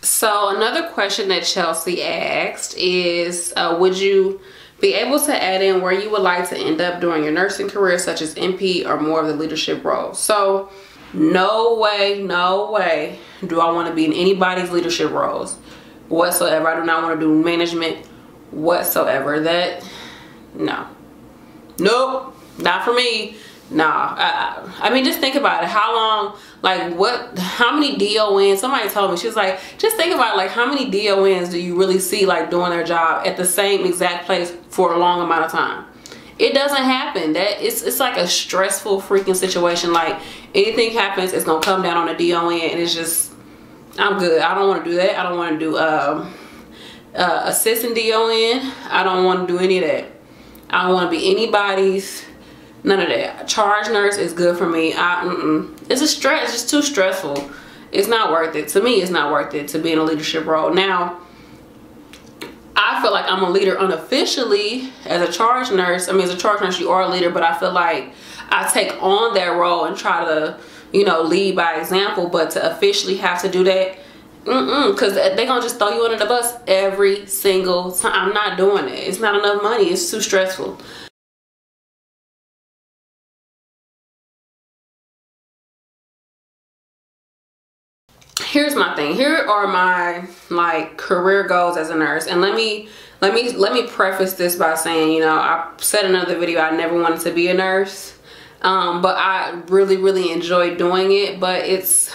So another question that Chelsea asked is, would you be able to add in where you would like to end up during your nursing career, such as NP or more of the leadership role? So no way do I want to be in anybody's leadership roles whatsoever. I do not want to do management whatsoever. No, nope, not for me. Nah, I mean, just think about it. How long, like, how many DONs, somebody told me, she was like, just think about, like, how many DONs do you really see, like, doing their job at the same exact place for a long amount of time? It doesn't happen. It's like a stressful freaking situation. Like, anything happens, it's gonna come down on a DON, and it's just, I'm good. I don't want to do that. I don't want to do assistant DON. I don't want to do any of that. I don't want to be anybody's. None of that. Charge nurse is good for me. It's a stress. It's just too stressful. It's not worth it. To me, it's not worth it to be in a leadership role. Now, I feel like I'm a leader unofficially as a charge nurse. I mean, as a charge nurse, you are a leader, but I feel like I take on that role and try to, you know, lead by example. But to officially have to do that, because they're gonna just throw you under the bus every single time. I'm not doing it. It's not enough money. It's too stressful. Here's my thing. Here are my, like, career goals as a nurse. And let me preface this by saying, you know, I said in another video I never wanted to be a nurse, but I really enjoy doing it. But it's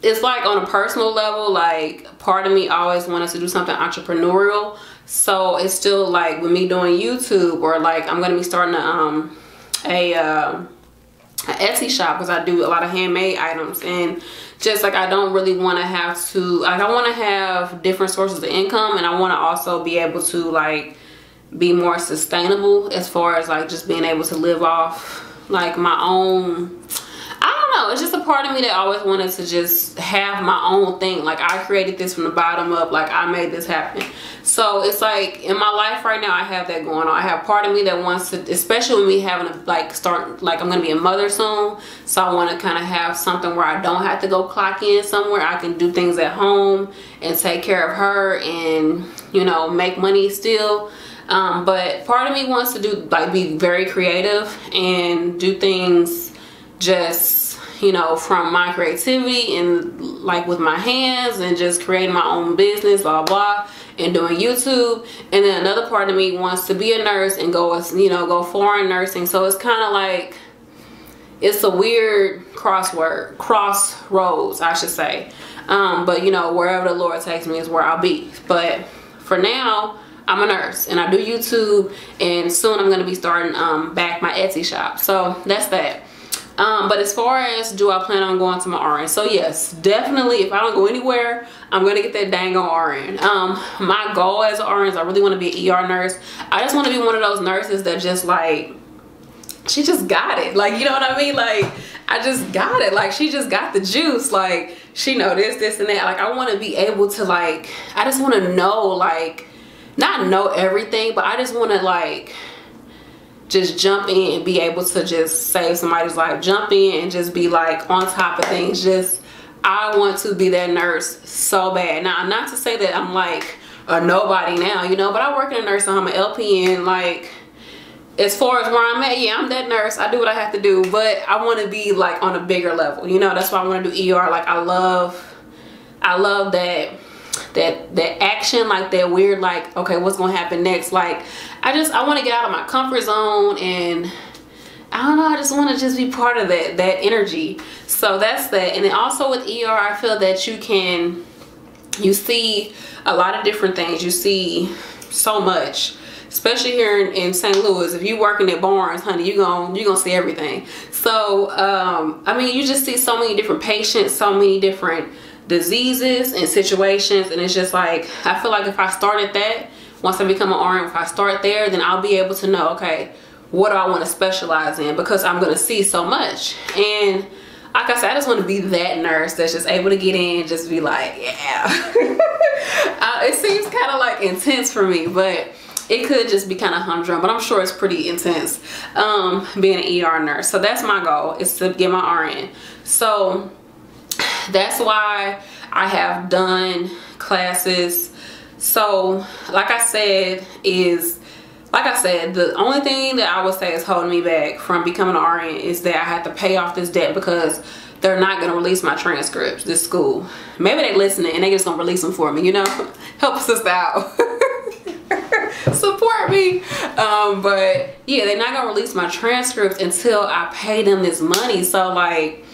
like on a personal level, like, part of me always wanted to do something entrepreneurial. So it's still like with me doing YouTube, or like I'm gonna be starting an Etsy shop, because I do a lot of handmade items, and just like I don't really want to have to, like, I want to have different sources of income, and I want to also be able to, like, be more sustainable as far as, like, just being able to live off, like, my own, I don't know, it's just a part of me that always wanted to just have my own thing. Like, I created this from the bottom up, like, I made this happen. So it's like in my life right now, I have that going on. I have part of me that wants to, especially when we having to, like, start, like, I'm gonna be a mother soon, so I want to kind of have something where I don't have to go clock in somewhere. I can do things at home and take care of her and, you know, make money still. But part of me wants to do, like, be very creative and do things just, you know, from my creativity and, like, with my hands, and just creating my own business, blah blah, and doing YouTube. And then another part of me wants to be a nurse and go, you know, go foreign nursing. So it's kind of like, it's a weird crossroads, I should say. But, you know, wherever the Lord takes me is where I'll be. But for now, I'm a nurse and I do YouTube, and soon I'm going to be starting back my Etsy shop. So that's that. But as far as, do I plan on going to my RN? So yes, definitely, if I don't go anywhere, I'm going to get that dang on RN. My goal as an RN is I really want to be an ER nurse. I just want to be one of those nurses that just, like, she just got it. Like, you know what I mean? Like, I just got it. Like, she just got the juice. Like, she know this, and that. Like, I want to be able to, like, I just want to know, like, not know everything, but I just want to, like, just jump in and be able to just save somebody's life. Jump in and just be, like, on top of things. Just, I want to be that nurse so bad. Now, not to say that I'm, like, a nobody now, you know, but I work in a nursing home, an LPN. Like, as far as where I'm at, yeah, I'm that nurse. I do what I have to do, but I want to be, like, on a bigger level, you know. That's why I want to do ER. Like, I love that action, like, that weird, like, okay, what's gonna happen next? Like, I want to get out of my comfort zone, and I don't know, I just want to just be part of that energy. So that's that. And then also with ER, I feel that you see a lot of different things. You see so much, especially here in St. Louis. If you working at Barnes, honey, you're gonna see everything. So I mean, you just see so many different patients, so many different diseases and situations, and it's just like, I feel like if I started that, once I become an RN, if I start there, then I'll be able to know, okay, what do I want to specialize in, because I'm going to see so much. And like I said, I just want to be that nurse that's just able to get in, just be like, yeah. It seems kind of like intense for me, but it could just be kind of humdrum, but I'm sure it's pretty intense being an ER nurse. So that's my goal, is to get my RN. So that's why I have done classes. So like I said, the only thing that I would say is holding me back from becoming an RN is that I have to pay off this debt, because they're not going to release my transcripts, this school. Maybe they listening and they just going to release them for me, you know? Help us out. Support me. But yeah, they're not going to release my transcripts until I pay them this money. So like,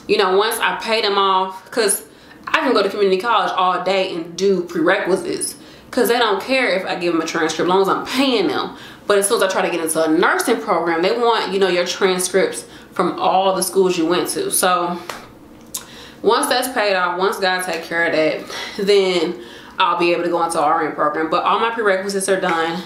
you know, once I pay them off, because I can go to community college all day and do prerequisites, because they don't care if I give them a transcript as long as I'm paying them. But as soon as I try to get into a nursing program, they want, you know, your transcripts from all the schools you went to. So once that's paid off, once God take care of that, then I'll be able to go into an RN program. But all my prerequisites are done.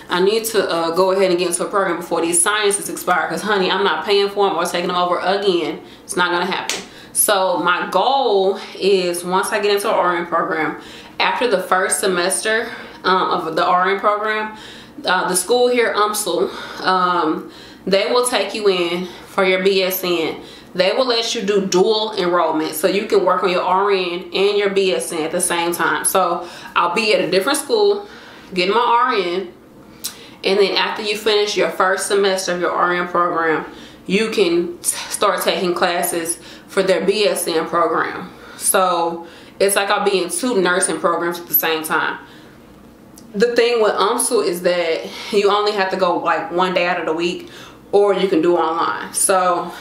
I need to go ahead and get into a program before these sciences expire, because honey, I'm not paying for them or taking them over again. It's not going to happen. So my goal is, once I get into an RN program, after the first semester of the RN program, the school here, UMSL, they will take you in for your BSN. They will let you do dual enrollment, so you can work on your RN and your BSN at the same time. So I'll be at a different school, getting my RN, and then after you finish your first semester of your RN program, you can start taking classes for their BSN program. So it's like I'll be in 2 nursing programs at the same time. The thing with UMSL is that you only have to go like 1 day out of the week, or you can do online. So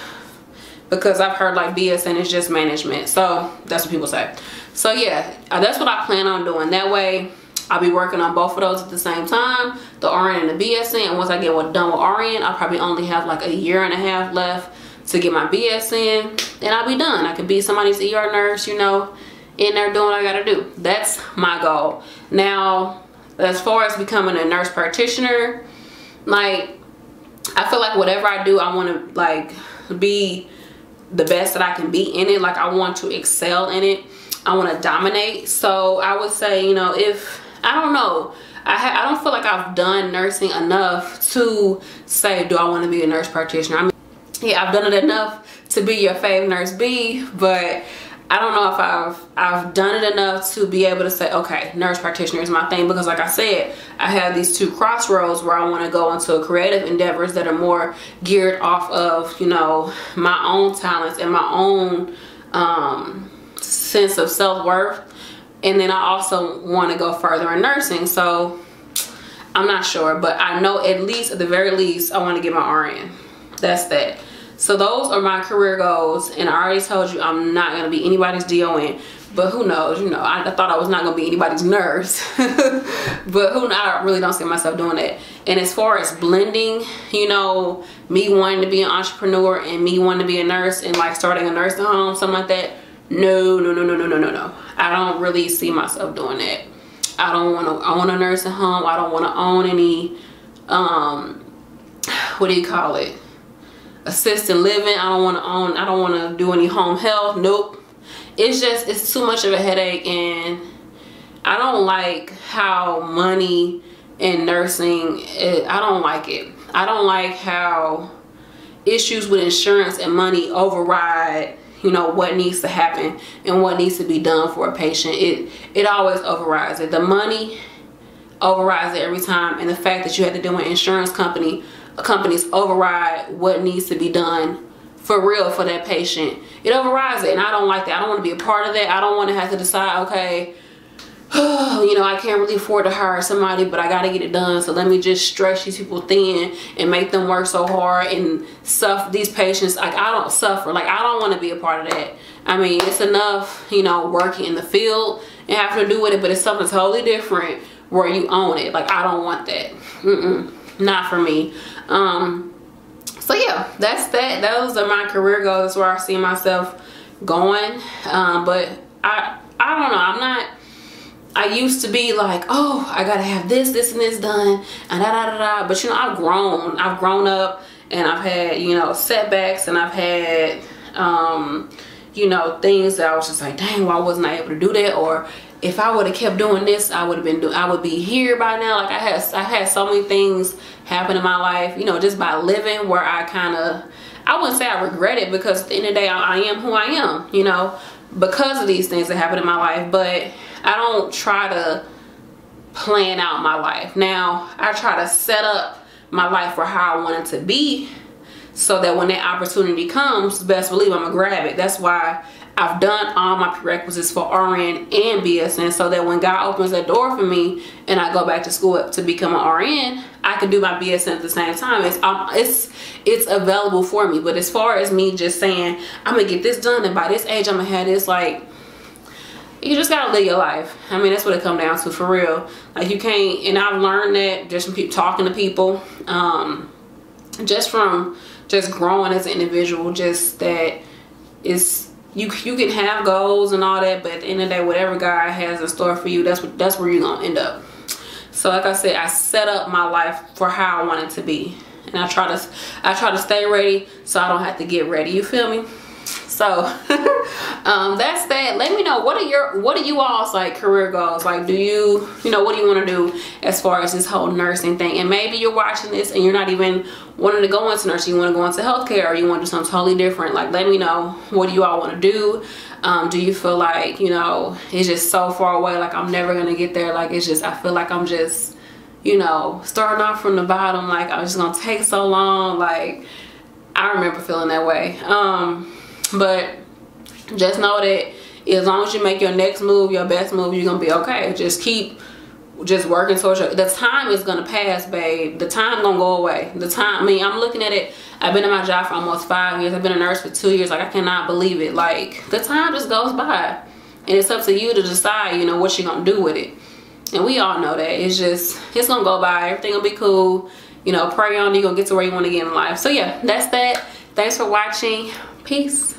because I've heard like BSN is just management, so that's what people say. So yeah, that's what I plan on doing. That way I'll be working on both of those at the same time, the RN and the BSN. And once I get done with RN, I'll probably only have like a 1.5 years left to get my BSN, and I'll be done. I can be somebody's ER nurse, you know, in there doing what I gotta do. That's my goal. Now, as far as becoming a nurse practitioner, like, I feel like whatever I do, I want to like be the best that I can be in it. Like, I want to excel in it. I want to dominate. So I would say, you know, if I don't know, I don't feel like I've done nursing enough to say, do I want to be a nurse practitioner? I mean, yeah, I've done it enough to be your fave nurse B, but I don't know if I've done it enough to be able to say, okay, nurse practitioner is my thing. Because like I said, I have these 2 crossroads where I want to go into creative endeavors that are more geared off of, you know, my own talents and my own sense of self-worth. And then I also want to go further in nursing. So I'm not sure, but I know at least, at the very least, I want to get my RN. That's that. So those are my career goals, and I already told you I'm not going to be anybody's DON, but who knows, you know, I thought I was not going to be anybody's nurse, but who knows, I really don't see myself doing that. And as far as blending, you know, me wanting to be an entrepreneur and me wanting to be a nurse and like starting a nursing home, something like that, no. I don't really see myself doing that. I don't want to own a nursing home. I don't want to own any, what do you call it? Assisted living. I don't want to do any home health. Nope. It's too much of a headache, and I don't like how money in nursing, I don't like it. I don't like how issues with insurance and money override, you know, what needs to happen and what needs to be done for a patient. It always overrides it. The money overrides it every time, and the fact that you have to do an insurance companies override what needs to be done for real for that patient. It overrides it, and I don't like that. I don't want to be a part of that. I don't want to have to decide, okay, you know, I can't really afford to hire somebody, but I got to get it done, so let me just stretch these people thin and make them work so hard and suffer. These patients, like, I don't suffer. Like, I don't want to be a part of that. I mean, it's enough, you know, working in the field and having to do with it, but it's something totally different where you own it. Like, I don't want that. Not for me. So yeah, that's that. Those are my career goals, where I see myself going. But I don't know. I used to be like, oh, I gotta have this and this done, and da. But you know, I've grown up, and I've had, you know, setbacks, and I've had, you know, things that I was just like, dang, why wasn't I able to do that? Or if I would have kept doing this, I would be here by now. Like, I had so many things happen in my life, you know, just by living, where I wouldn't say I regret it, because at the end of the day, I am who I am, you know. because of these things that happen in my life, but I don't try to plan out my life. Now, I try to set up my life for how I want it to be, so that when that opportunity comes, best believe I'm gonna grab it. That's why I've done all my prerequisites for RN and BSN, so that when God opens that door for me and I go back to school to become an RN, I can do my BSN at the same time. It's available for me. But as far as me just saying I'm gonna get this done and by this age I'm gonna have this, like, you just gotta live your life. I mean, that's what it comes down to, for real. Like, you can't, and I've learned that just from talking to people, just from growing as an individual, just that it's, you can have goals and all that, but at the end of the day, whatever God has in store for you, that's where you're gonna end up. So like I said, I set up my life for how I want it to be, and I try to stay ready so I don't have to get ready. You feel me? So that's that. Let me know, what are you all's like career goals? Like, do you what do you want to do as far as this whole nursing thing? And maybe you're watching this and you're not even wanting to go into nursing, you want to go into healthcare, or you want to do something totally different. Like, let me know, what do you all want to do? Do you feel like, it's just so far away, like I'm never gonna get there? Like, it's just, I feel like I'm just, starting off from the bottom, like I'm just gonna take so long. Like, I remember feeling that way. But just know that as long as you make your next move, your best move, you're gonna be okay. Just keep working towards the time is gonna pass, babe. The time gonna go away. The time, I mean, I'm looking at it, I've been in my job for almost 5 years. I've been a nurse for 2 years. Like, I cannot believe it. Like, the time just goes by, and it's up to you to decide, what you're gonna do with it. And we all know that. It's gonna go by. Everything will be cool. Pray on, you're gonna get to where you want to get in life. So yeah, that's that. Thanks for watching. Peace.